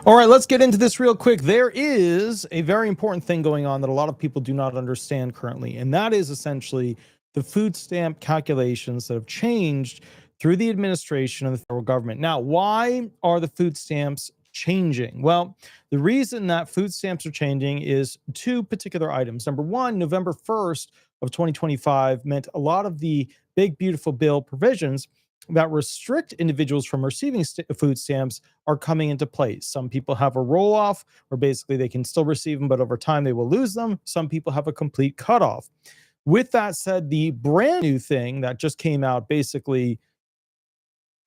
All right, let's get into this real quick. There is a very important thing going on that a lot of people do not understand currently, and that is essentially the food stamp calculations that have changed through the administration of the federal government. Now, why are the food stamps changing? Well, the reason that food stamps are changing is two particular items. Number one, November 1st of 2025 meant a lot of the big, beautiful bill provisions that restrict individuals from receiving food stamps are coming into place. Some people have a roll off where basically they can still receive them, but over time they will lose them. Some people have a complete cutoff. With that said, the brand new thing that just came out basically,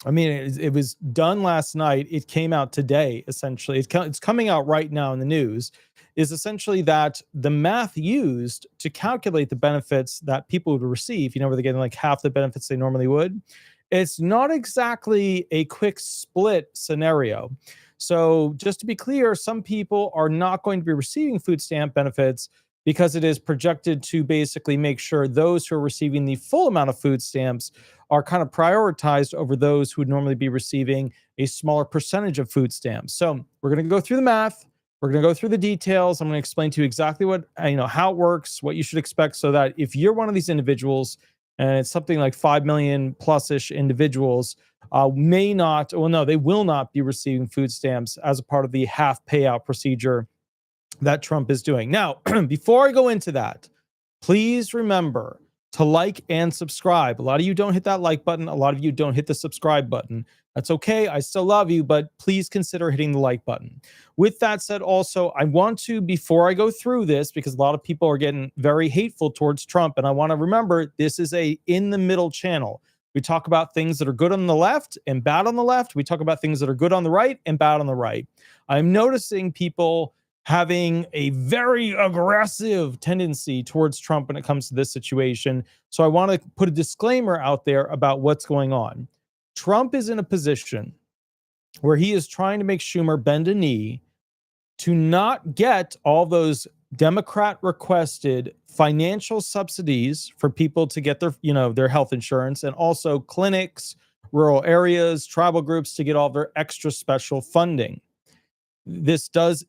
it was done last night. It came out today, essentially. It's coming out right now in the news, is essentially that the math used to calculate the benefits that people would receive, where they're getting like half the benefits they normally would, it's not exactly a quick split scenario. So just to be clear, some people are not going to be receiving food stamp benefits because it is projected to basically make sure those who are receiving the full amount of food stamps are kind of prioritized over those who would normally be receiving a smaller percentage of food stamps. So we're going to go through the math. We're going to go through the details. I'm going to explain to you exactly what, how it works, what you should expect, so that if you're one of these individuals, and it's something like 5 million plus-ish individuals, they will not be receiving food stamps as a part of the half payout procedure that Trump is doing. Now, before I go into that, please remember to like and subscribe. A lot of you don't hit that like button. A lot of you don't hit the subscribe button. That's okay. I still love you, but please consider hitting the like button. With that said, also, I want to, before I go through this, because a lot of people are getting very hateful towards Trump, and I want to remember this is a in the middle channel. We talk about things that are good on the left and bad on the left. We talk about things that are good on the right and bad on the right. I'm noticing people having a very aggressive tendency towards Trump when it comes to this situation. So I want to put a disclaimer out there about what's going on. Trump is in a position where he is trying to make Schumer bend a knee to not get all those Democrat requested financial subsidies for people to get their health insurance, and also clinics, rural areas, tribal groups to get all their extra special funding. This does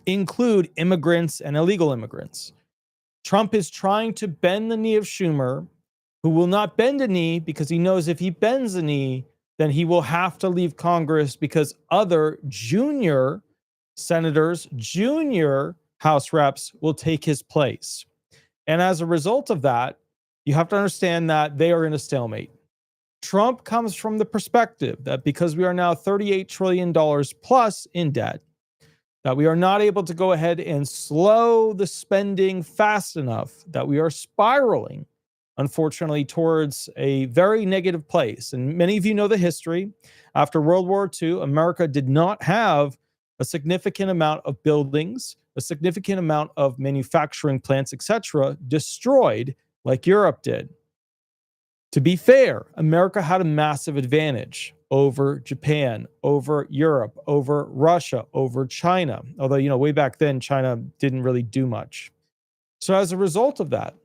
include immigrants and illegal immigrants. Trump is trying to bend the knee of Schumer, who will not bend a knee because he knows if he bends a knee, then he will have to leave Congress because other junior senators, junior House reps will take his place. And as a result of that, you have to understand that they are in a stalemate. Trump comes from the perspective that because we are now $38 trillion plus in debt, that we are not able to go ahead and slow the spending fast enough, that we are spiraling, unfortunately, towards a very negative place. And many of you know the history. After World War II, America did not have a significant amount of buildings, a significant amount of manufacturing plants, etc., destroyed like Europe did. To be fair, America had a massive advantage over Japan, over Europe, over Russia, over China. Although, way back then, China didn't really do much. So as a result of that,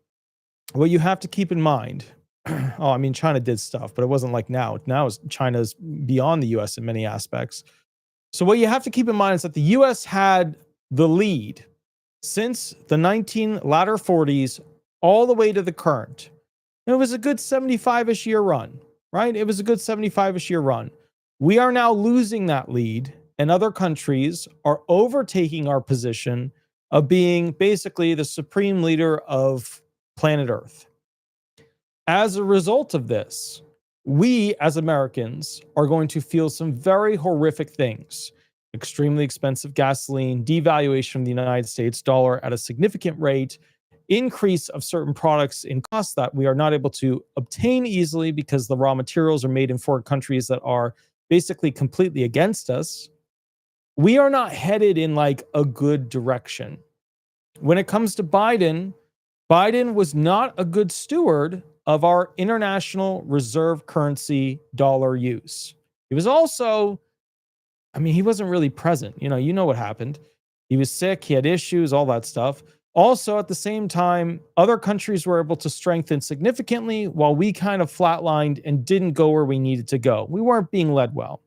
what you have to keep in mind, China did stuff, but it wasn't like now. Now China's beyond the US in many aspects. So what you have to keep in mind is that the US had the lead since the latter 40s all the way to the current. It was a good 75-ish year run, right? It was a good 75-ish year run. We are now losing that lead, and other countries are overtaking our position of being basically the supreme leader of planet Earth. As a result of this, we as Americans are going to feel some very horrific things. Extremely expensive gasoline, devaluation of the United States dollar at a significant rate, increase of certain products in cost that we are not able to obtain easily because the raw materials are made in foreign countries that are basically completely against us. We are not headed in like a good direction. When it comes to Biden was not a good steward of our international reserve currency dollar use. He was also, he wasn't really present. You know what happened. He was sick, he had issues, all that stuff. Also, at the same time, other countries were able to strengthen significantly while we kind of flatlined and didn't go where we needed to go. We weren't being led well.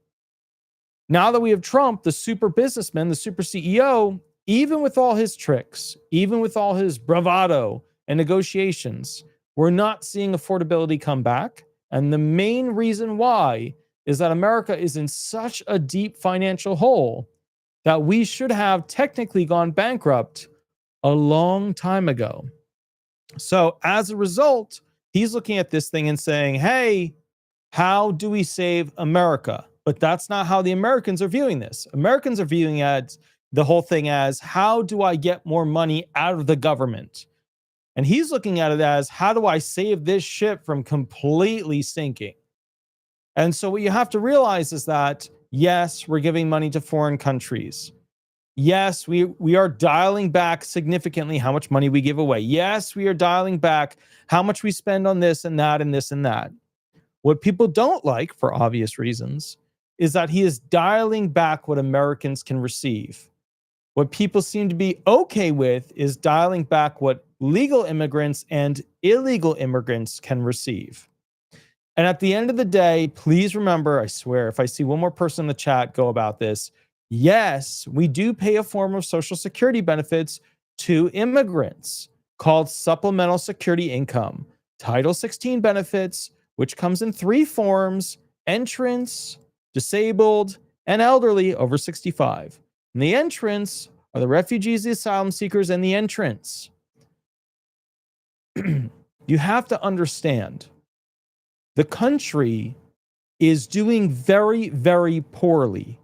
Now that we have Trump, the super businessman, the super CEO, even with all his tricks, even with all his bravado and negotiations, we're not seeing affordability come back. And the main reason why is that America is in such a deep financial hole that we should have technically gone bankrupt a long time ago. So as a result, he's looking at this thing and saying, hey, how do we save America? But that's not how the Americans are viewing this. Americans are viewing the whole thing as, how do I get more money out of the government? And he's looking at it as, how do I save this ship from completely sinking? And so what you have to realize is that, yes, we're giving money to foreign countries. Yes, we are dialing back significantly how much money we give away. Yes, we are dialing back how much we spend on this and that and this and that. What people don't like, for obvious reasons, is that he is dialing back what Americans can receive. What people seem to be okay with is dialing back what legal immigrants and illegal immigrants can receive. And at the end of the day, please remember, I swear, if I see one more person in the chat go about this, yes, we do pay a form of Social Security benefits to immigrants called supplemental security income, Title 16 benefits, which comes in 3 forms: entrants, disabled, and elderly over 65. And the entrants are the refugees, the asylum seekers, and the entrants. You have to understand, the country is doing very, very poorly.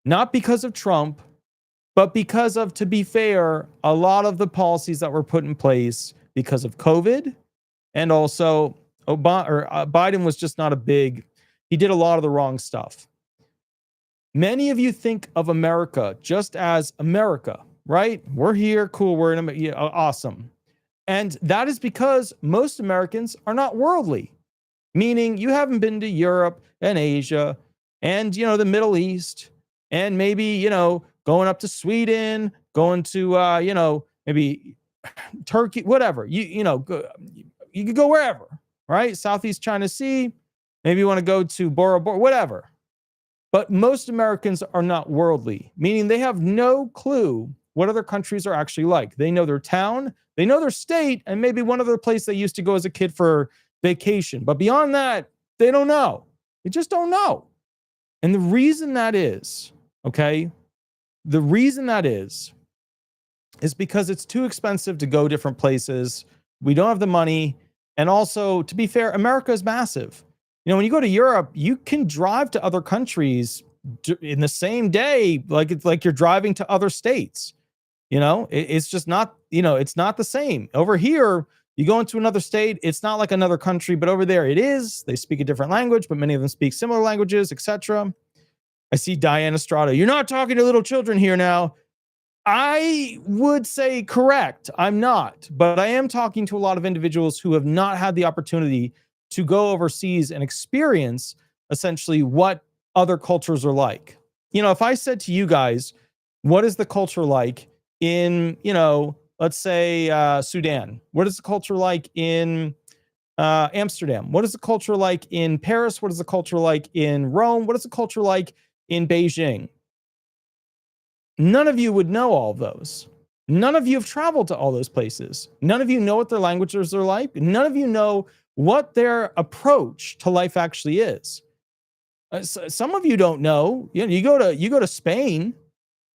Not because of Trump, but because of, to be fair, a lot of the policies that were put in place because of COVID. And also, Biden was just not he did a lot of the wrong stuff. Many of you think of America just as America, right? We're here, cool, we're in America, yeah, awesome. And that is because most Americans are not worldly, meaning you haven't been to Europe and Asia and, the Middle East, and maybe, going up to Sweden, going to, maybe Turkey, whatever. You could go wherever, right? Southeast China Sea, maybe you want to go to Bora Bora, whatever. But most Americans are not worldly, meaning they have no clue what other countries are actually like. They know their town, they know their state, and maybe one other place they used to go as a kid for vacation. But beyond that, they don't know. They just don't know. And the reason that is, okay, the reason that is because it's too expensive to go different places. We don't have the money. And also, to be fair, America is massive. When you go to Europe, you can drive to other countries in the same day, like it's like you're driving to other states. It's just not, it's not the same. Over here, you go into another state, it's not like another country, but over there it is. They speak a different language, but many of them speak similar languages, etc. I see Diane Estrada. You're not talking to little children here now. I would say correct. I'm not, but I am talking to a lot of individuals who have not had the opportunity to go overseas and experience essentially what other cultures are like. If I said to you guys, what is the culture like in, let's say Sudan? What is the culture like in Amsterdam? What is the culture like in Paris? What is the culture like in Rome? What is the culture like in Beijing? None of you would know all of those. None of you have traveled to all those places. None of you know what their languages are like. None of you know what their approach to life actually is. Some of you don't know. You go to Spain,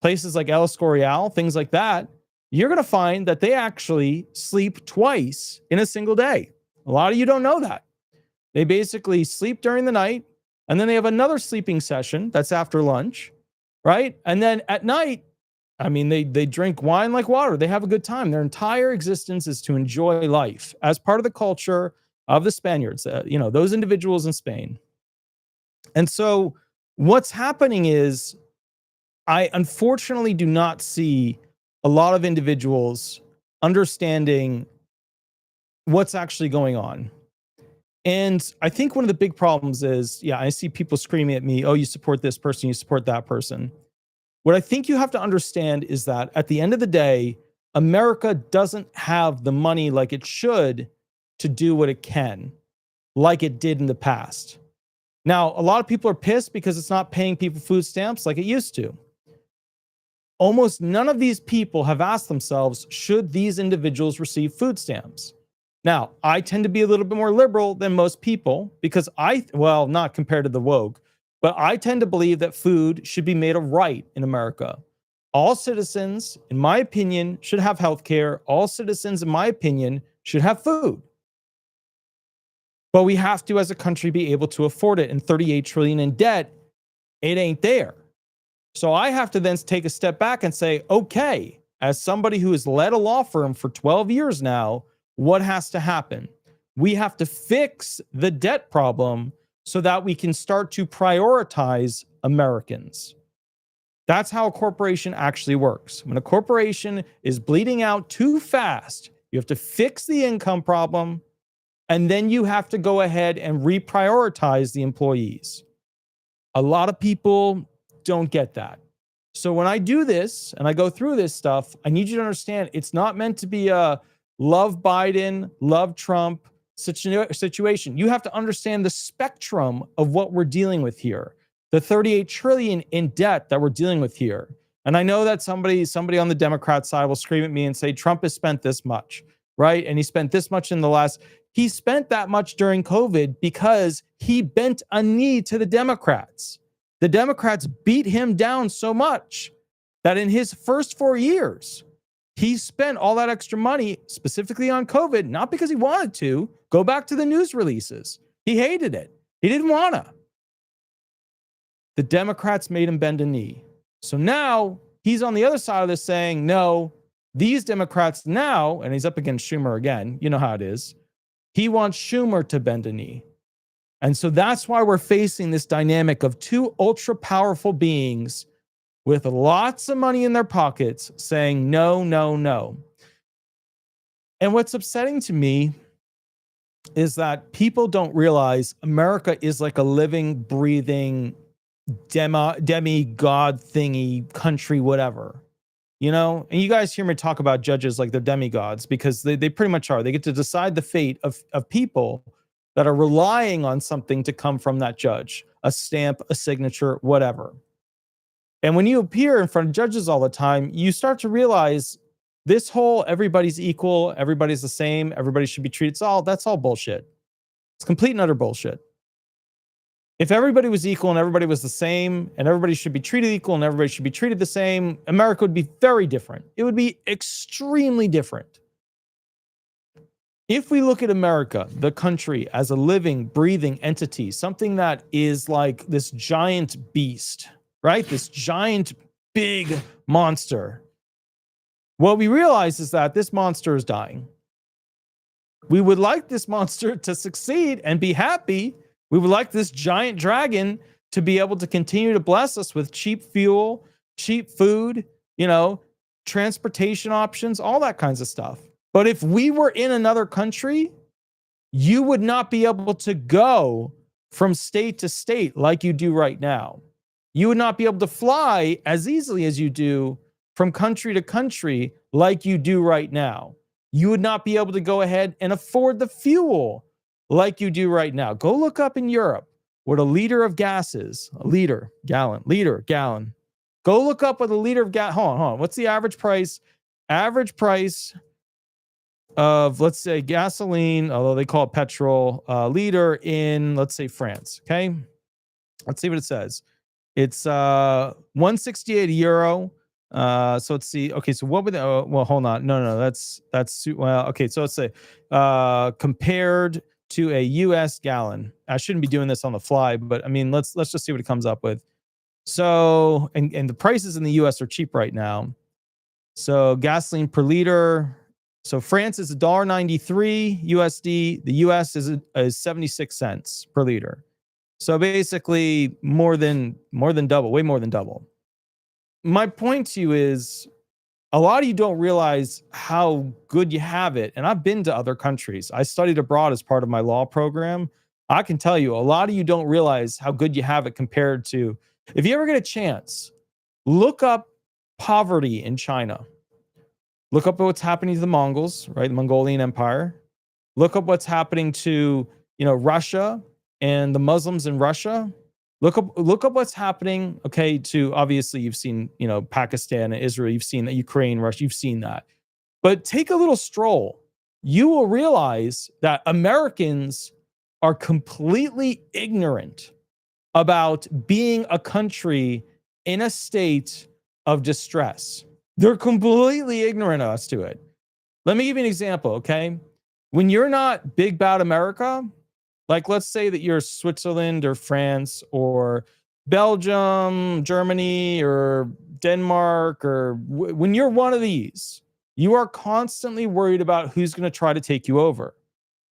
places like El Escorial, things like that. You're going to find that they actually sleep twice in a single day. A lot of you don't know that. They basically sleep during the night, and then they have another sleeping session that's after lunch, right? And then at night, they drink wine like water. They have a good time. Their entire existence is to enjoy life as part of the culture of the Spaniards, those individuals in Spain. And so what's happening is, I unfortunately do not see a lot of individuals understanding what's actually going on. And I think one of the big problems is, I see people screaming at me, oh, you support this person, you support that person. What I think you have to understand is that at the end of the day, America doesn't have the money like it should to do what it can, like it did in the past. Now, a lot of people are pissed because it's not paying people food stamps like it used to. Almost none of these people have asked themselves, should these individuals receive food stamps? Now, I tend to be a little bit more liberal than most people because well, not compared to the woke, but I tend to believe that food should be made a right in America. All citizens, in my opinion, should have health care. All citizens, in my opinion, should have food. But we have to, as a country, be able to afford it. And 38 trillion in debt, it ain't there. So I have to then take a step back and say, okay, as somebody who has led a law firm for 12 years now, what has to happen? We have to fix the debt problem so that we can start to prioritize Americans. That's how a corporation actually works. When a corporation is bleeding out too fast, you have to fix the income problem, and then you have to go ahead and reprioritize the employees. A lot of people don't get that. So when I do this and I go through this stuff, I need you to understand it's not meant to be a love Biden, love Trump situation. You have to understand the spectrum of what we're dealing with here. The 38 trillion in debt that we're dealing with here. And I know that somebody on the Democrat side will scream at me and say, Trump has spent this much, right? And he spent this much he spent that much during COVID because he bent a knee to the Democrats. The Democrats beat him down so much that in his first 4 years, he spent all that extra money specifically on COVID, not because he wanted to. Go back to the news releases. He hated it. He didn't want to. The Democrats made him bend a knee. So now he's on the other side of this saying, no, these Democrats now, and he's up against Schumer again. You know how it is. He wants Schumer to bend a knee. And so that's why we're facing this dynamic of two ultra powerful beings with lots of money in their pockets saying no, no, no. And what's upsetting to me is that people don't realize America is like a living, breathing demigod thingy country, whatever. You know, and you guys hear me talk about judges like they're demigods because they pretty much are. They get to decide the fate of people that are relying on something to come from that judge, a stamp, a signature, whatever. And when you appear in front of judges all the time, you start to realize this whole everybody's equal, everybody's the same, everybody should be treated. That's all bullshit. It's complete and utter bullshit. If everybody was equal and everybody was the same and everybody should be treated equal and everybody should be treated the same, America would be very different. It would be extremely different. If we look at America, the country, as a living, breathing entity, something that is like this giant beast, right? This giant, big monster. What we realize is that this monster is dying. We would like this monster to succeed and be happy. We would like this giant dragon to be able to continue to bless us with cheap fuel, cheap food, transportation options, all that kinds of stuff. But if we were in another country, you would not be able to go from state to state like you do right now. You would not be able to fly as easily as you do from country to country like you do right now. You would not be able to go ahead and afford the fuel like you do right now. Go look up in Europe what a liter of gas is. A liter, gallon. Go look up what a liter of gas. Hold on. What's the average price? Average price of, let's say, gasoline, although they call it petrol, liter in, let's say, France. Okay. Let's see what it says. It's 168 euro. So let's see. Okay. So what would, well, hold on. No, that's, well, okay. So let's say, compared to a US gallon. I shouldn't be doing this on the fly, but I mean, let's just see what it comes up with. So, and the prices in the US are cheap right now. So gasoline per liter. So France is $1.93 USD. The US is 76 cents per liter. So basically more than double, way more than double. My point to you is, a lot of you don't realize how good you have it. And I've been to other countries. I studied abroad as part of my law program. I can tell you, a lot of you don't realize how good you have it compared to, if you ever get a chance, look up poverty in China. Look up what's happening to the Mongols, right? The Mongolian Empire. Look up what's happening to, Russia, and the Muslims in Russia, look up what's happening. Okay, to obviously you've seen, Pakistan and Israel, you've seen that Ukraine, Russia, you've seen that. But take a little stroll. You will realize that Americans are completely ignorant about being a country in a state of distress. They're completely ignorant as to it. Let me give you an example, okay? When you're not big bad America, like let's say that you're Switzerland or France or Belgium, Germany, or Denmark, or when you're one of these, you are constantly worried about who's going to try to take you over.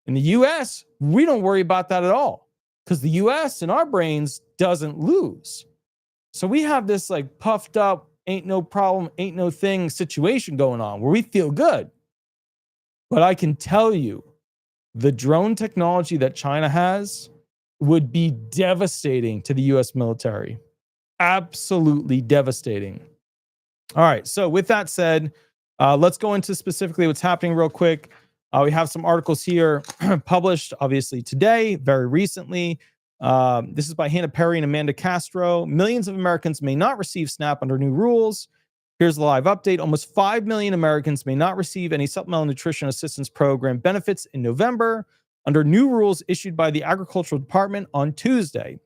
In the US, we don't worry about that at all because the US in our brains doesn't lose. So we have this like puffed up, ain't no problem, ain't no thing situation going on where we feel good. But I can tell you, the drone technology that China has would be devastating to the US military. Absolutely devastating. All right. So with that said, let's go into specifically what's happening real quick. We have some articles here published, obviously, today, very recently. This is by Hannah Perry and Amanda Castro. Millions of Americans may not receive SNAP under new rules. Here's the live update. Almost 5 million Americans may not receive any supplemental nutrition assistance program benefits in November under new rules issued by the Agricultural Department on Tuesday.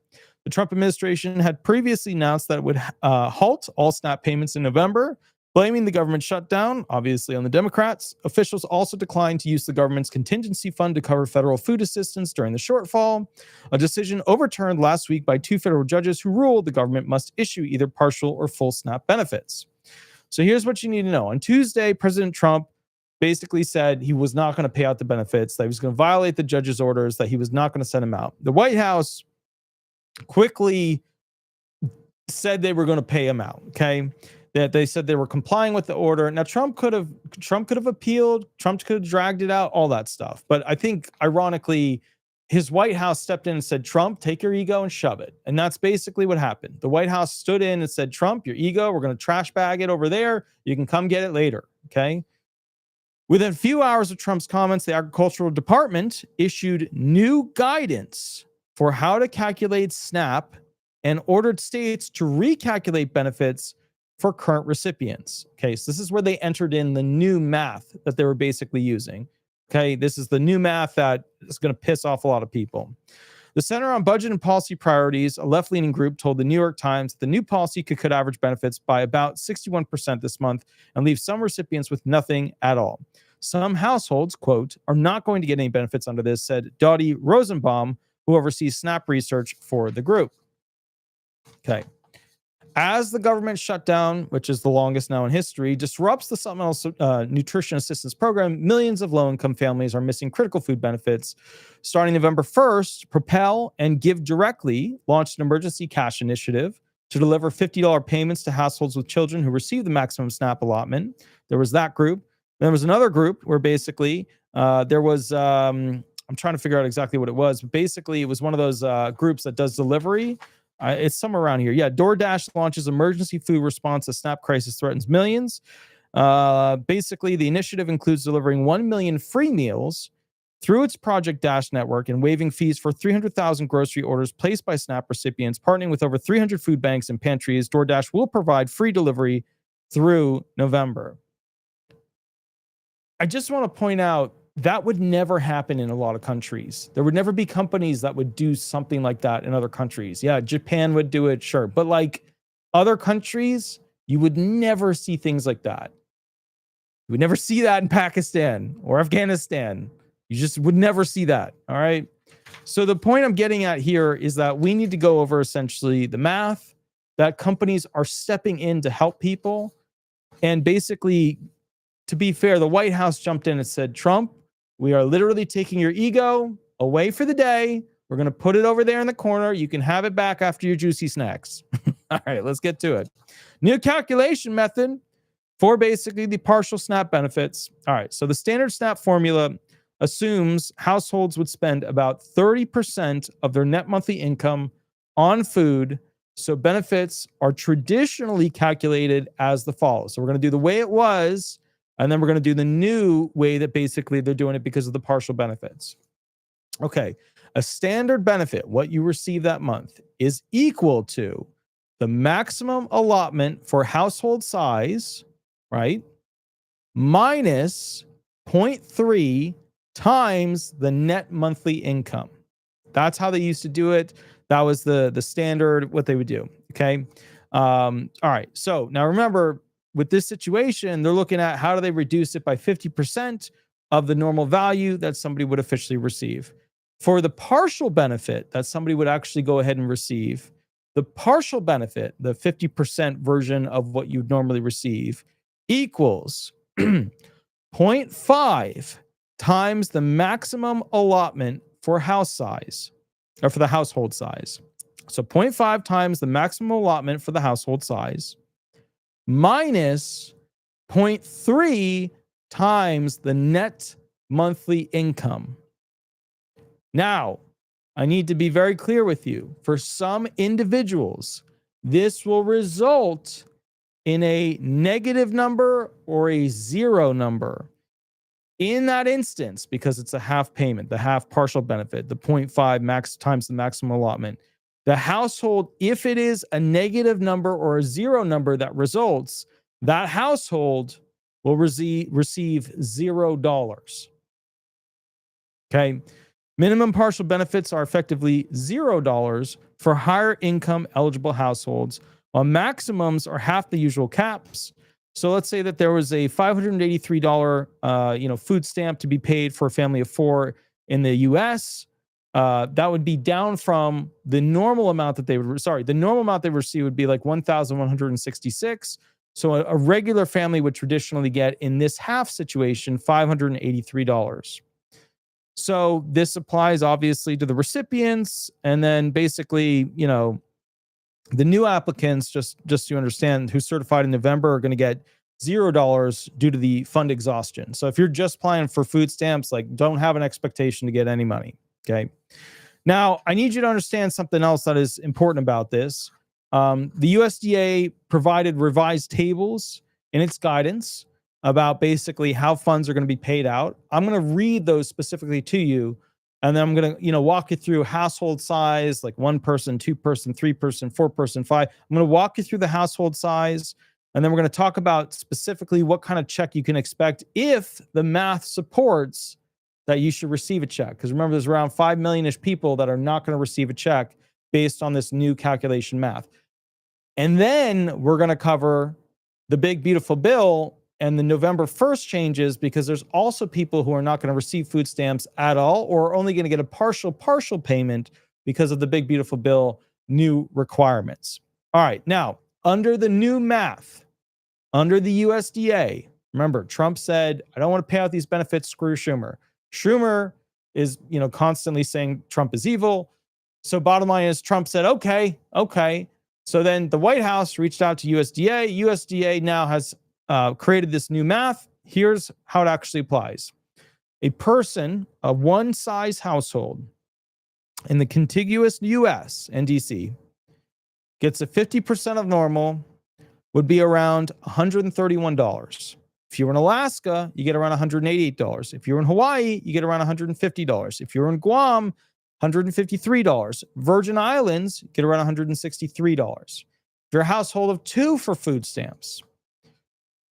The Trump administration had previously announced that it would halt all SNAP payments in November, blaming the government shutdown, obviously, on the Democrats. Officials also declined to use the government's contingency fund to cover federal food assistance during the shortfall, a decision overturned last week by 2 federal judges who ruled the government must issue either partial or full SNAP benefits. So here's what you need to know. On Tuesday, President Trump basically said he was not going to pay out the benefits, that he was going to violate the judge's orders, that he was not going to send them out. The White House quickly said they were going to pay him out, okay? That they said they were complying with the order. Now, Trump could have appealed. Trump could have dragged it out, all that stuff. But I think, ironically, his White House stepped in and said, Trump, take your ego and shove it. And that's basically what happened. The White House stood in and said, Trump, your ego, we're going to trash bag it over there. You can come get it later, okay? Within a few hours of Trump's comments, the Agricultural Department issued new guidance for how to calculate SNAP and ordered states to recalculate benefits for current recipients. Okay, so this is where they entered in the new math that they were basically using. Okay, this is the new math that is going to piss off a lot of people. The Center on Budget and Policy Priorities, a left-leaning group, told the New York Times that the new policy could cut average benefits by about 61% this month and leave some recipients with nothing at all. Some households, quote, are not going to get any benefits under this, said Dottie Rosenbaum, who oversees SNAP research for the group. Okay. As the government shutdown, which is the longest now in history, disrupts the supplemental nutrition assistance program, millions of low-income families are missing critical food benefits. Starting November 1st, Propel and Give Directly launched an emergency cash initiative to deliver $50 payments to households with children who receive the maximum SNAP allotment. There was that group. There was another group where basically there was, I'm trying to figure out exactly what it was, but basically it was one of those groups that does delivery. It's somewhere around here. Yeah, DoorDash launches emergency food response as SNAP crisis threatens millions. Basically, the initiative includes delivering 1 million free meals through its Project Dash network and waiving fees for 300,000 grocery orders placed by SNAP recipients. Partnering with over 300 food banks and pantries, DoorDash will provide free delivery through November. I just want to point out that would never happen in a lot of countries. There would never be companies that would do something like that in other countries. Yeah, Japan would do it, sure. But like other countries, you would never see things like that. You would never see that in Pakistan or Afghanistan. You just would never see that, all right? So the point I'm getting at here is that we need to go over essentially the math, that companies are stepping in to help people. And basically, to be fair, the White House jumped in and said, Trump, we are literally taking your ego away for the day. We're going to put it over there in the corner. You can have it back after your juicy snacks. All right, let's get to it. New calculation method for basically the partial SNAP benefits. All right, so the standard SNAP formula assumes households would spend about 30% of their net monthly income on food. So benefits are traditionally calculated as the follows. So we're going to do the way it was, and then we're going to do the new way that basically they're doing it because of the partial benefits. Okay. A standard benefit, what you receive that month, is equal to the maximum allotment for household size, right? Minus 0.3 times the net monthly income. That's how they used to do it. That was the standard, what they would do. Okay. All right. So now remember, with this situation, they're looking at how do they reduce it by 50% of the normal value that somebody would officially receive. For the partial benefit that somebody would actually go ahead and receive, the partial benefit, the 50% version of what you'd normally receive, equals 0.5 times the maximum allotment for house size, or for the household size. So 0.5 times the maximum allotment for the household size minus 0.3 times the net monthly income. Now, I need to be very clear with you. For some individuals, this will result in a negative number or a zero number. In that instance, because it's a half payment, the half partial benefit, the 0.5 max times the maximum allotment, the household, if it is a negative number or a zero number that results, that household will receive $0. Okay. Minimum partial benefits are effectively $0 for higher income eligible households, while maximums are half the usual caps. So let's say that there was a $583 food stamp to be paid for a family of 4 in the US. That would be down from the normal amount that they would, the normal amount they would receive would be like 1,166. So a regular family would traditionally get, in this half situation, $583. So this applies obviously to the recipients, and then basically, the new applicants, just so you understand, who certified in November are going to get $0 due to the fund exhaustion. So if you're just applying for food stamps, don't have an expectation to get any money. Okay. Now, I need you to understand something else that is important about this. The USDA provided revised tables in its guidance about basically how funds are going to be paid out. I'm going to read those specifically to you, and then I'm going to, walk you through household size, like 1 person, 2 person, 3 person, 4 person, 5. I'm going to walk you through the household size, and then we're going to talk about specifically what kind of check you can expect if the math supports that you should receive a check. Because remember, there's around 5 million-ish people that are not going to receive a check based on this new calculation math. And then we're going to cover the big, beautiful bill and the November 1st changes, because there's also people who are not going to receive food stamps at all, or are only going to get a partial payment because of the big, beautiful bill new requirements. All right. Now, under the new math, under the USDA, remember, Trump said, I don't want to pay out these benefits, screw Schumer. Schumer is, constantly saying Trump is evil. So bottom line is, Trump said, okay. So then the White House reached out to USDA. USDA now has created this new math. Here's how it actually applies. A person, a one-size household in the contiguous US and DC gets a 50% of normal, would be around $131. If you're in Alaska, you get around $188. If you're in Hawaii, you get around $150. If you're in Guam, $153. Virgin Islands, you get around $163. If you're a household of 2 for food stamps,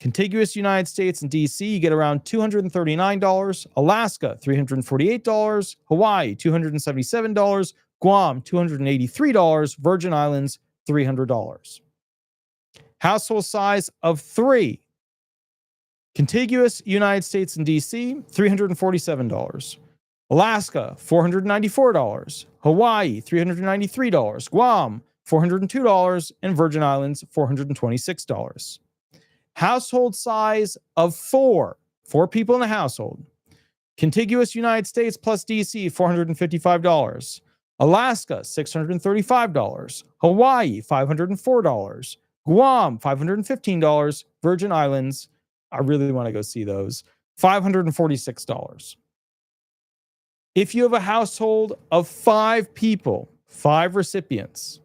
contiguous United States and DC, you get around $239. Alaska, $348. Hawaii, $277. Guam, $283. Virgin Islands, $300. Household size of 3. Contiguous United States and DC, $347. Alaska, $494. Hawaii, $393. Guam, $402. And Virgin Islands, $426. Household size of 4 people in the household. Contiguous United States plus DC, $455. Alaska, $635. Hawaii, $504. Guam, $515. Virgin Islands, I really want to go see those, $546. If you have a household of 5 people, 5 recipients,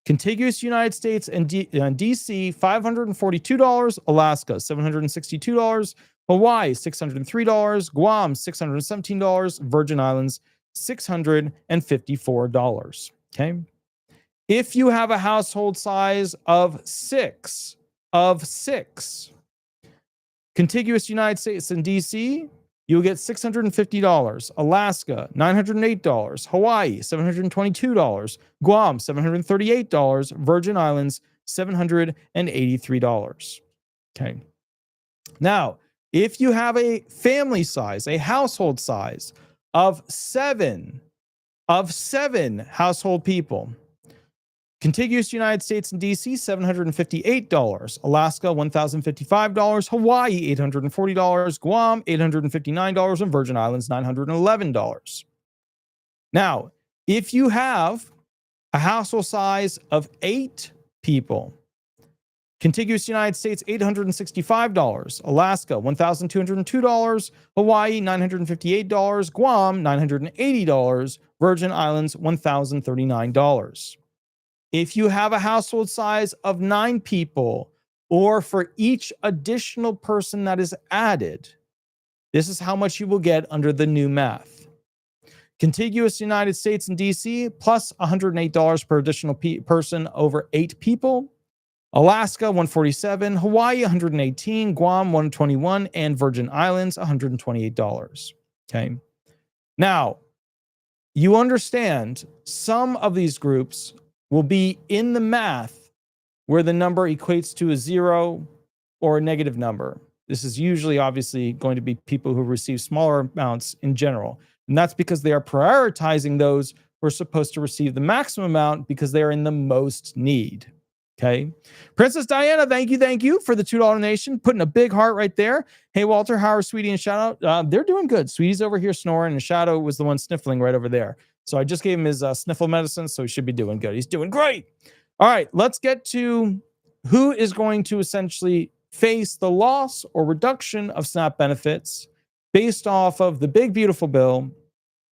contiguous United States and DC, $542, Alaska, $762, Hawaii, $603, Guam, $617, Virgin Islands, $654. Okay. If you have a household size of six, contiguous United States and DC, you'll get $650. Alaska, $908. Hawaii, $722. Guam, $738. Virgin Islands, $783. Okay. Now, if you have a family size, a household size of seven household people, contiguous United States and DC, $758. Alaska, $1,055. Hawaii, $840. Guam, $859. And Virgin Islands, $911. Now, if you have a household size of 8 people, contiguous United States, $865. Alaska, $1,202. Hawaii, $958. Guam, $980. Virgin Islands, $1,039. If you have a household size of 9 people, or for each additional person that is added, this is how much you will get under the new math. Contiguous United States and DC, plus $108 per additional person over 8 people. Alaska, $147. Hawaii, $118. Guam, $121. And Virgin Islands, $128. Okay. Now, you understand some of these groups will be in the math where the number equates to a 0 or a negative number. This is usually obviously going to be people who receive smaller amounts in general. And that's because they are prioritizing those who are supposed to receive the maximum amount because they are in the most need. Okay. Princess Diana, thank you for the $2 donation. Putting a big heart right there. Hey, Walter, how are Sweetie and Shadow? They're doing good. Sweetie's over here snoring, and Shadow was the one sniffling right over there. So I just gave him his sniffle medicine, so he should be doing good. He's doing great. All right, let's get to who is going to essentially face the loss or reduction of SNAP benefits based off of the big, beautiful bill,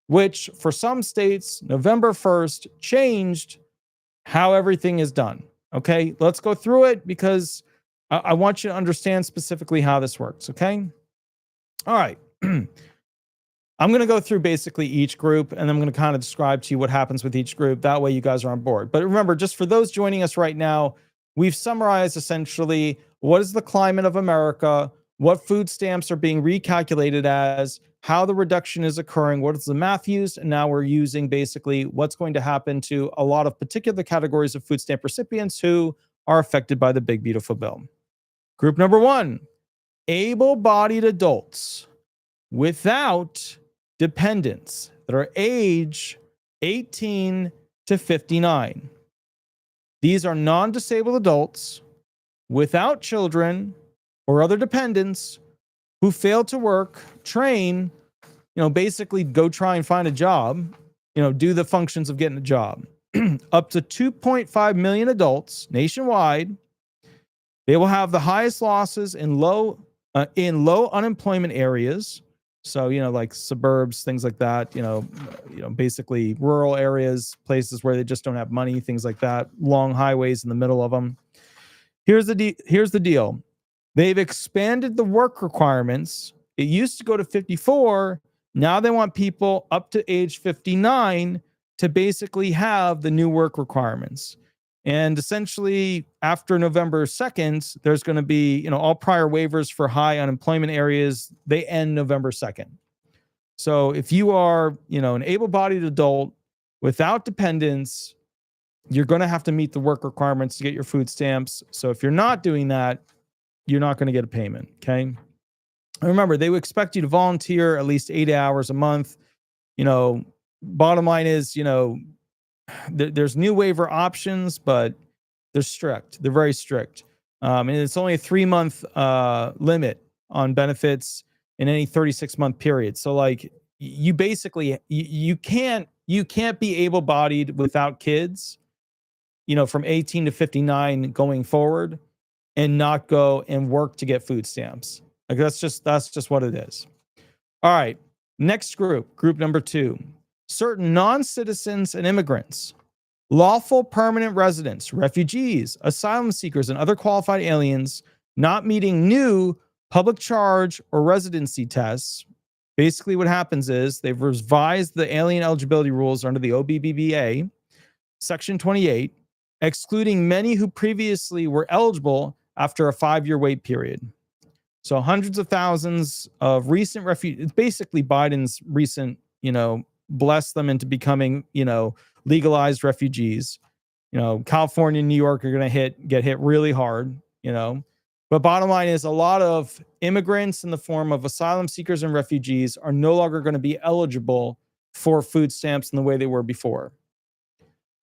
which for some states, November 1st, changed how everything is done. Okay, let's go through it because I want you to understand specifically how this works. Okay. All right. I'm going to go through basically each group, and I'm going to kind of describe to you what happens with each group. That way you guys are on board. But remember, just for those joining us right now, we've summarized essentially what is the climate of America, what food stamps are being recalculated as, how the reduction is occurring, what is the math used, and now we're using basically what's going to happen to a lot of particular categories of food stamp recipients who are affected by the big, beautiful bill. Group number 1, able-bodied adults without dependents that are age 18 to 59. These are non-disabled adults without children or other dependents who fail to work, train, basically go try and find a job, do the functions of getting a job. Up to 2.5 million adults nationwide. They will have the highest losses in low unemployment areas. So, like suburbs, things like that, basically rural areas, places where they just don't have money, things like that, long highways in the middle of them. Here's the deal. They've expanded the work requirements. It used to go to 54. Now they want people up to age 59 to basically have the new work requirements. And essentially, after November 2nd, there's going to be, all prior waivers for high unemployment areas. They end November 2nd. So if you are, an able-bodied adult without dependents, you're going to have to meet the work requirements to get your food stamps. So if you're not doing that, you're not going to get a payment. Okay. And remember, they would expect you to volunteer at least 8 hours a month. Bottom line is, there's new waiver options, but they're strict. They're very strict. And it's only a 3-month limit on benefits in any 36-month period. So like you basically, you can't be able-bodied without kids, from 18 to 59 going forward and not go and work to get food stamps. Like that's just what it is. All right. Next group number 2. Certain non-citizens and immigrants, lawful permanent residents, refugees, asylum seekers, and other qualified aliens not meeting new public charge or residency tests Basically, what happens is they've revised the alien eligibility rules under the OBBBA, Section 28, excluding many who previously were eligible after a 5-year wait period. So hundreds of thousands of recent refugees, basically Biden's recent, blessed them into becoming, legalized refugees. California and New York are going to get hit really hard, But bottom line is a lot of immigrants in the form of asylum seekers and refugees are no longer going to be eligible for food stamps in the way they were before.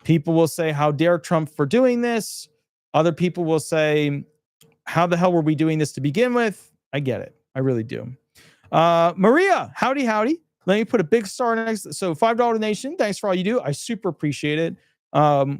People will say, how dare Trump for doing this? Other people will say, how the hell were we doing this to begin with? I get it. I really do. Maria, howdy. Let me put a big star next. So $5 donation. Thanks for all you do. I super appreciate it.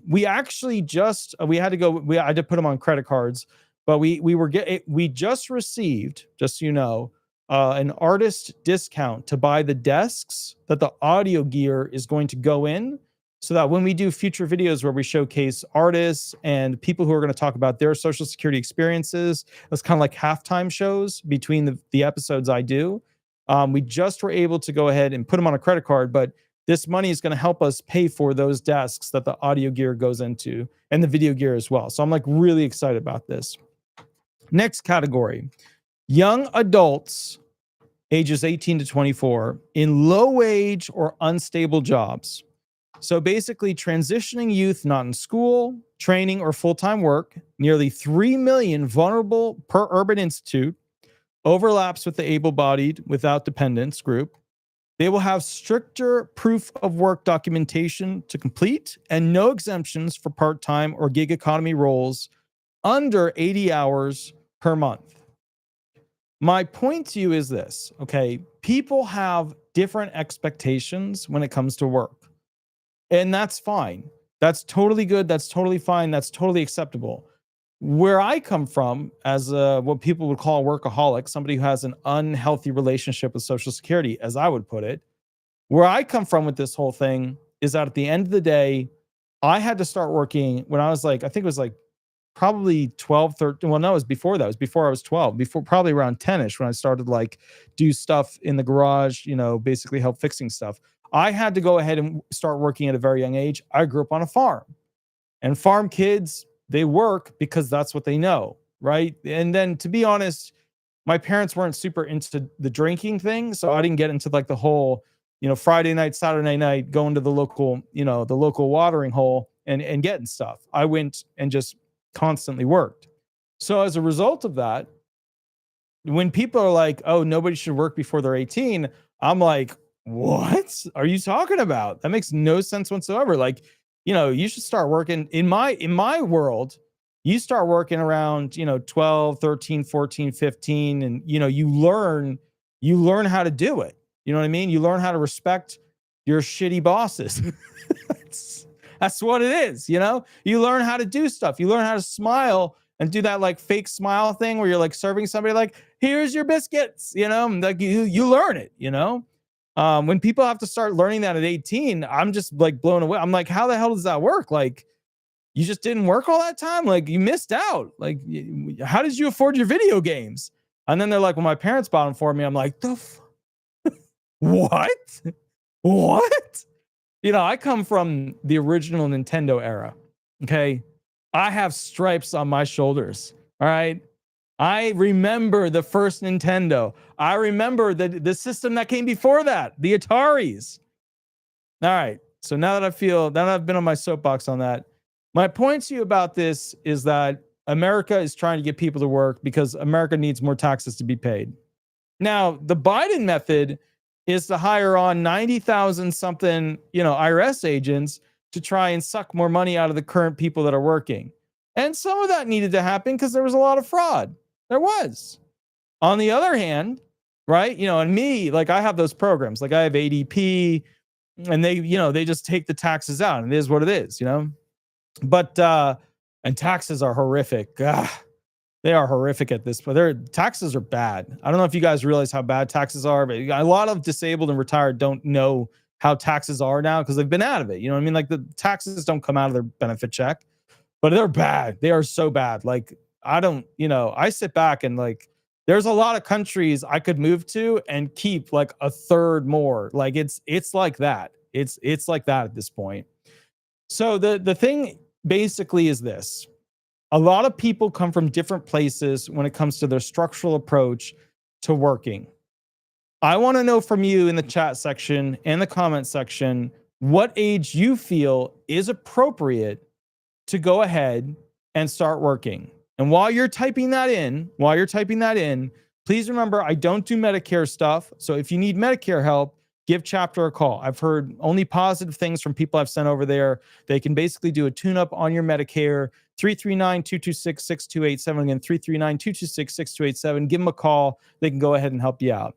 We actually just, I had to put them on credit cards, but we just received, just so you know, an artist discount to buy the desks that the audio gear is going to go in, so that when we do future videos where we showcase artists and people who are going to talk about their Social Security experiences, it's kind of like halftime shows between the episodes I do. We just were able to go ahead and put them on a credit card, but this money is going to help us pay for those desks that the audio gear goes into and the video gear as well. So I'm like really excited about this. Next category, young adults ages 18 to 24 in low wage or unstable jobs. So basically transitioning youth not in school, training, or full-time work, nearly 3 million vulnerable per Urban Institute, overlaps with the able-bodied without dependents group. They will have stricter proof of work documentation to complete and no exemptions for part-time or gig economy roles under 80 hours per month. My point to you is this, okay? People have different expectations when it comes to work. And that's fine. That's totally good. That's totally fine. That's totally acceptable. Where I come from as what people would call a workaholic, somebody who has an unhealthy relationship with Social Security, as I would put it, where I come from with this whole thing is that at the end of the day, I had to start working when I was like, I think it was like probably 12, 13. Well, no, it was before that. It was before I was 12, before probably around 10-ish when I started like do stuff in the garage, basically help fixing stuff. I had to go ahead and start working at a very young age. I grew up on a farm, and farm kids, they work because that's what they know, right? And then to be honest, my parents weren't super into the drinking thing, so I didn't get into like the whole, Friday night, Saturday night, going to the local, the local watering hole and getting stuff. I went and just constantly worked. So as a result of that, when people are like, oh, nobody should work before they're 18, I'm like, what are you talking about? That makes no sense whatsoever. Like, you should start working in my world. You start working around, 12, 13, 14, 15. And, you learn how to do it. You know what I mean? You learn how to respect your shitty bosses. That's what it is. You learn how to do stuff. You learn how to smile and do that like fake smile thing where you're like serving somebody like, here's your biscuits, like you learn it, when people have to start learning that at 18, I'm just like blown away. I'm like, how the hell does that work? Like, you just didn't work all that time? Like, you missed out. Like, how did you afford your video games? And then they're like, well, my parents bought them for me. I'm like, what? What? I come from the original Nintendo era. Okay. I have stripes on my shoulders. All right. I remember the first Nintendo. I remember the system that came before that, the Ataris. All right. So now that I've been on my soapbox on that, my point to you about this is that America is trying to get people to work because America needs more taxes to be paid. Now, the Biden method is to hire on 90,000 something, IRS agents to try and suck more money out of the current people that are working. And some of that needed to happen because there was a lot of fraud. There was. On the other hand, right, and me, like I have those programs, like I have ADP, and they just take the taxes out, and it is what it is, But and taxes are horrific. They are horrific at this point. Taxes are bad. I don't know if you guys realize how bad taxes are, but a lot of disabled and retired don't know how taxes are now because they've been out of it. You know what I mean? Like the taxes don't come out of their benefit check, but they're bad. They are so bad. Like I don't, I sit back and like there's a lot of countries I could move to and keep like a third more. Like it's like that. It's like that at this point. So the thing basically is this. A lot of people come from different places when it comes to their structural approach to working. I want to know from you in the chat section and the comment section what age you feel is appropriate to go ahead and start working. And while you're typing that in, please remember I don't do Medicare stuff. So if you need Medicare help, give Chapter a call. I've heard only positive things from people I've sent over there. They can basically do a tune-up on your Medicare. 339-226-6287. Again, 339-226-6287. Give them a call. They can go ahead and help you out.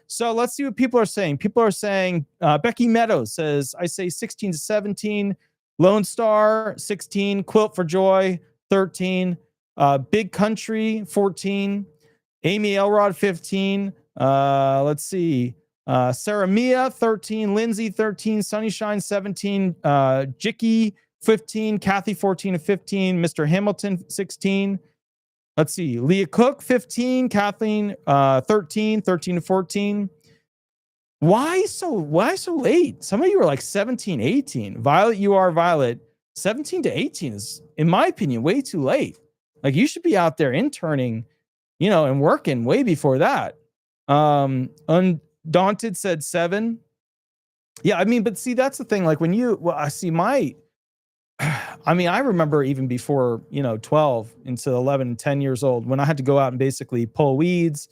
So let's see what people are saying. People are saying, Becky Meadows says, I say 16 to 17. Lone Star, 16. Quilt for Joy, 13. Big Country, 14. Amy Elrod, 15. Let's see. Sarah Mia, 13. Lindsay, 13. Sunnyshine, 17. Jicky, 15. Kathy, 14 to 15. Mr. Hamilton, 16. Let's see. Leah Cook, 15. Kathleen, 13 to 14. Why so late? Some of you are like 17, 18. Violet, you are Violet. 17 to 18 is, in my opinion, way too late. Like you should be out there interning, and working way before that. Undaunted said 7. Yeah, I mean, but see, that's the thing. Like when I see I remember even before, 12 into 11 and 10 years old, when I had to go out and basically pull weeds.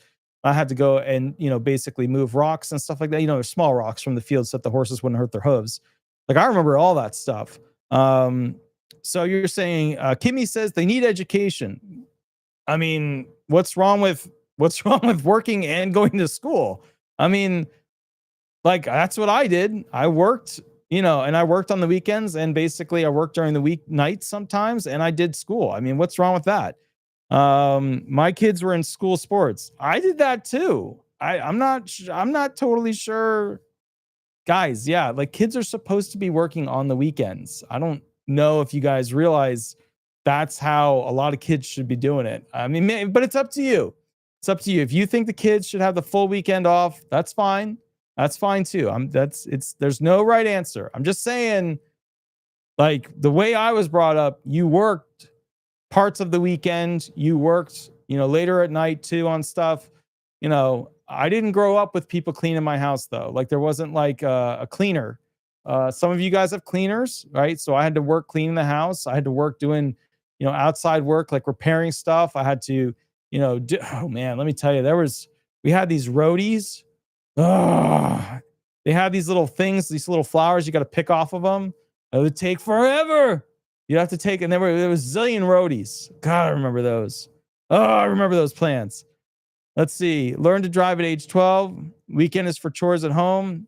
I had to go and, basically move rocks and stuff like that, small rocks from the field so that the horses wouldn't hurt their hooves. Like I remember all that stuff. So you're saying, Kimmy says they need education. I mean, what's wrong with working and going to school? I mean, like that's what I did. I worked, and I worked on the weekends, and basically I worked during the week nights sometimes, and I did school. I mean, what's wrong with that? My kids were in school sports. I did that too. I'm not totally sure, guys. Yeah. Like kids are supposed to be working on the weekends. I don't know if you guys realize that's how a lot of kids should be doing it. I mean, but it's up to you. It's up to you. If you think the kids should have the full weekend off, that's fine. That's fine too. There's no right answer. I'm just saying, like the way I was brought up, you worked parts of the weekend, you worked, later at night too on stuff. I didn't grow up with people cleaning my house though. Like there wasn't like a cleaner. Some of you guys have cleaners, right? So I had to work cleaning the house. I had to work doing, outside work, like repairing stuff. I had to, oh man, let me tell you, we had these roadies. They have these little things, these little flowers. You got to pick off of them. It would take forever. You have to take, and there was zillion roadies. God, I remember those. Oh, I remember those plants. Let's see. Learn to drive at age 12. Weekend is for chores at home.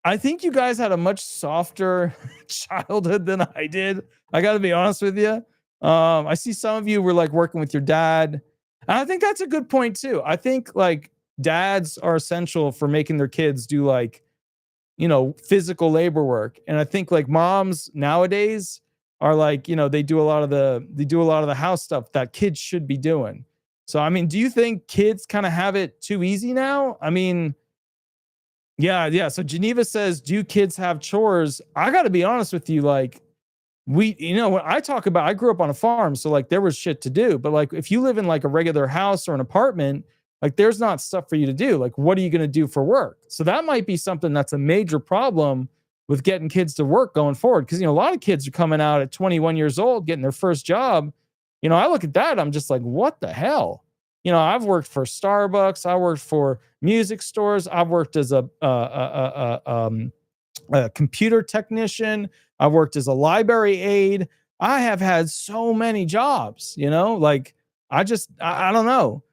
I think you guys had a much softer childhood than I did. I got to be honest with you. I see some of you were like working with your dad. And I think that's a good point too. I think like dads are essential for making their kids do like, physical labor work. And I think like moms nowadays are like, they do a lot of the house stuff that kids should be doing. So, I mean, do you think kids kind of have it too easy now? I mean, yeah. So Geneva says, do kids have chores? I got to be honest with you. Like when I talk about, I grew up on a farm. So like there was shit to do, but like, if you live in like a regular house or an apartment, like there's not stuff for you to do. Like, what are you going to do for work? So that might be something that's a major problem with getting kids to work going forward. Cause a lot of kids are coming out at 21 years old, getting their first job. I look at that, I'm just like, what the hell? I've worked for Starbucks. I worked for music stores. I've worked as a computer technician. I've worked as a library aide. I have had so many jobs, like I don't know.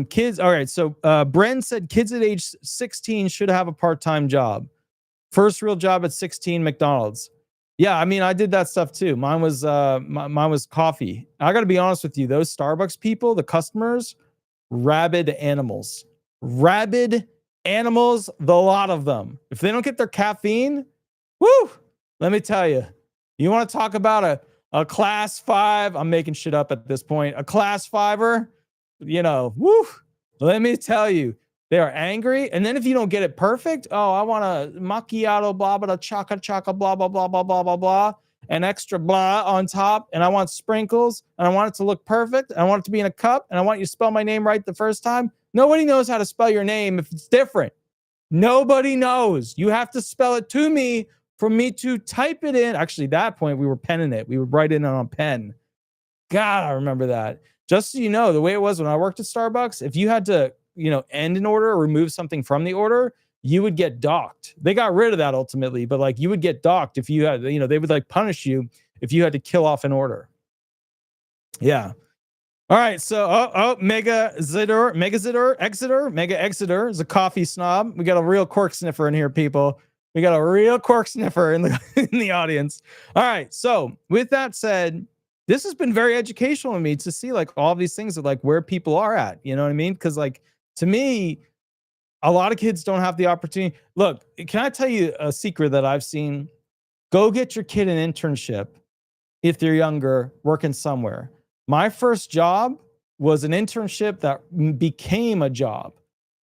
Kids. All right. So, Bren said kids at age 16 should have a part-time job. First real job at 16, McDonald's. Yeah. I mean, I did that stuff too. Mine was coffee. I got to be honest with you. Those Starbucks people, the customers, rabid animals, the lot of them. If they don't get their caffeine, whoo, let me tell you, you want to talk about a class 5. I'm making shit up at this point. A class 5er. woo, let me tell you, they are angry. And then if you don't get it perfect, oh, I want a macchiato, blah, blah, chaka, blah, blah, blah, blah, blah, blah, blah, and extra blah on top. And I want sprinkles, and I want it to look perfect. And I want it to be in a cup, and I want you to spell my name right the first time. Nobody knows how to spell your name if it's different. Nobody knows. You have to spell it to me for me to type it in. Actually, at that point, we were penning it. We would write it on a pen. God, I remember that. Just so you know, the way it was when I worked at Starbucks, if you had to, end an order or remove something from the order, you would get docked. They got rid of that ultimately, but like you would get docked if you had, they would like punish you if you had to kill off an order. Yeah. All right. So, Mega Exeter is a coffee snob. We got a real cork sniffer in here, people. We got a real cork sniffer in the audience. All right. So with that said, this has been very educational to me to see like all these things of like where people are at, you know what I mean? Because like to me, a lot of kids don't have the opportunity. Look, can I tell you a secret that I've seen? Go get your kid an internship if they're younger, working somewhere. My first job was an internship that became a job.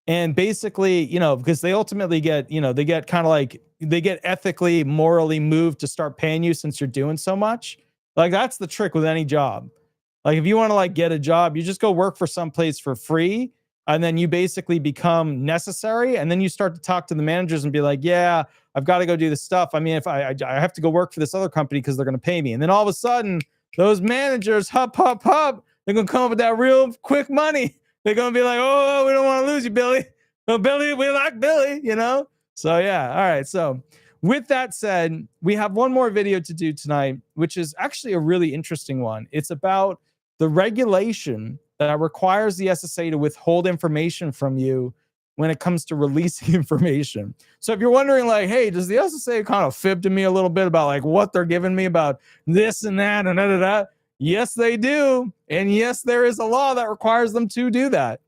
And basically, because they ultimately get, they get kind of like, they get ethically, morally moved to start paying you since you're doing so much. Like that's the trick with any job. Like if you want to like get a job, you just go work for some place for free. And then you basically become necessary. And then you start to talk to the managers and be like, yeah, I've got to go do this stuff. I mean, if I have to go work for this other company because they're going to pay me. And then all of a sudden, those managers, they're going to come up with that real quick money. They're going to be like, oh, we don't want to lose you, Billy. No, Billy, we like Billy, So, yeah. All right. So with that said, we have one more video to do tonight, which is actually a really interesting one. It's about the regulation that requires the SSA to withhold information from you when it comes to releasing information. So if you're wondering like, hey, does the SSA kind of fib to me a little bit about like what they're giving me about this and that and that? Yes, they do. And yes, there is a law that requires them to do that.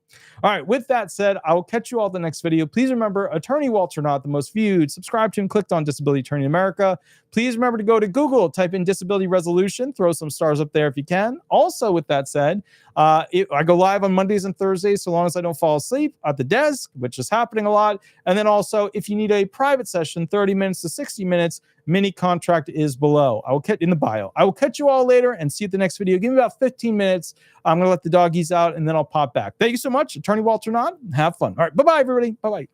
All right. With that said, I will catch you all in the next video. Please remember, Attorney Walter Hnot, the most viewed. Subscribe to and clicked on Disability Attorney in America. Please remember to go to Google, type in disability resolution, throw some stars up there if you can. Also, with that said, I go live on Mondays and Thursdays so long as I don't fall asleep at the desk, which is happening a lot. And then also, if you need a private session, 30 minutes to 60 minutes, mini contract is below. I will catch in the bio. I will catch you all later and see you at the next video. Give me about 15 minutes. I'm going to let the doggies out and then I'll pop back. Thank you so much. Attorney Walter Hnot. Have fun. All right. Bye-bye, everybody. Bye-bye.